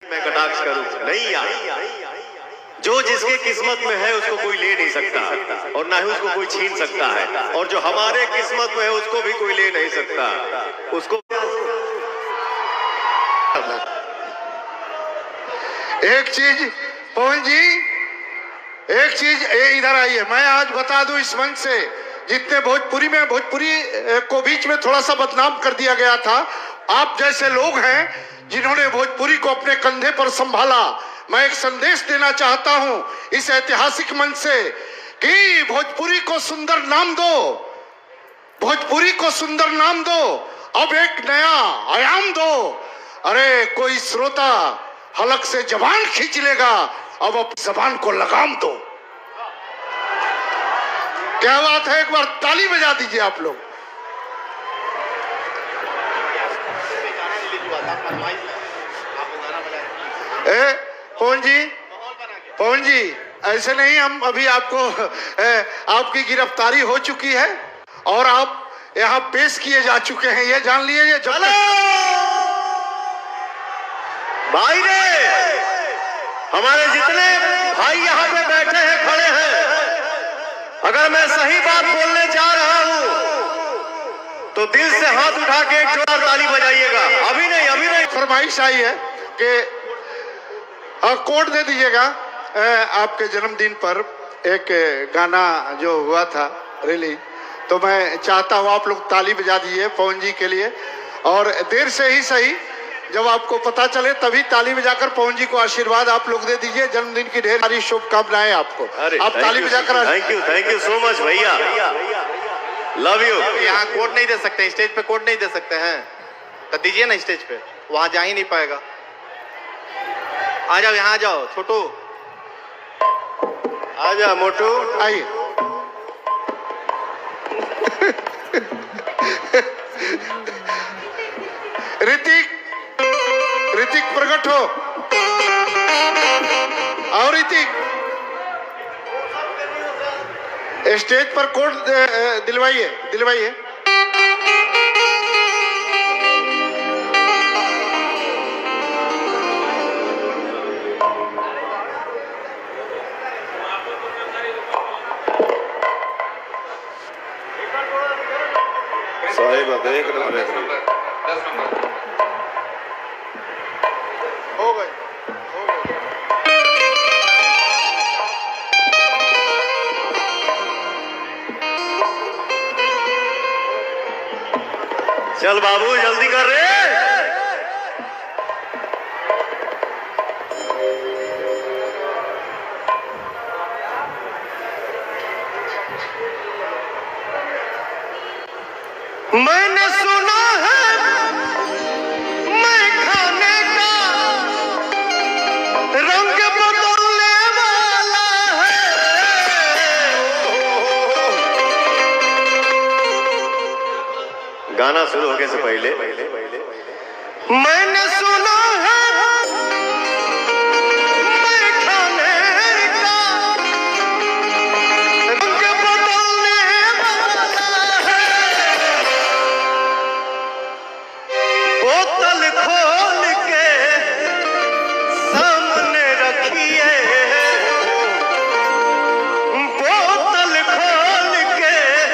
मैं कटाक्ष करूं नहीं यार, जो जिसके किस्मत में है उसको कोई ले नहीं सकता और ना ही उसको कोई छीन सकता है, और जो हमारे किस्मत में है उसको भी कोई ले नहीं सकता। उसको एक चीज पवन जी, एक चीज इधर आइए, मैं आज बता दूं इस मंच से, जितने भोजपुरी में भोजपुरी को बीच में थोड़ा सा बदनाम कर दिया गया था, आप जैसे लोग हैं जिन्होंने भोजपुरी को अपने कंधे पर संभाला। मैं एक संदेश देना चाहता हूं इस ऐतिहासिक मंच से कि भोजपुरी को सुंदर नाम दो, भोजपुरी को सुंदर नाम दो, अब एक नया आयाम दो। अरे कोई श्रोता हलक से जबान खींच लेगा, अब जबान को लगाम दो। क्या बात है, एक बार ताली बजा दीजिए आप लोग। पवन जी ऐसे नहीं, हम अभी आपको आपकी गिरफ्तारी हो चुकी है और आप यहाँ पेश किए जा चुके हैं, ये जान लीजिए। जब भाई रे, हमारे जितने भाई यहाँ पे बैठे हैं, खड़े हैं, अगर मैं सही बात बोलने जा रहा हूँ तो दिल से हाथ उठा के एक जोरदार ताली बजाइएगा। अभी नहीं फरमाइश आई है कि कोड दे दीजिएगा। आपके जन्मदिन पर एक गाना जो हुआ था रिलीज, तो मैं चाहता हूँ आप लोग ताली बजा दीजिए पवन जी के लिए, और देर से ही सही, जब आपको पता चले तभी ताली बजाकर पवन जी को आशीर्वाद आप लोग दे दीजिए। जन्मदिन की ढेर सारी शुभकामनाएं आपको। आप ताली बजाकर। थैंक यू सो मच भैया, लव यू। यहाँ कोड नहीं दे सकते, स्टेज पे कोड नहीं दे सकते हैं, तो दीजिए ना स्टेज पे, वहां जा ही नहीं पाएगा। आ जाओ, यहाँ आ जाओ छोटू, आ जा मोटू, आइए। ऋतिक प्रकट हो, और ऋतिक स्टेज पर कोड दिलवाइए। साहिब एक नंबर हो गए। चल बाबू जल्दी कर रे। मैंने सुना है मैं खाने का रंग बदलने वाला है। गाना शुरू होने से पहले मैंने सुना है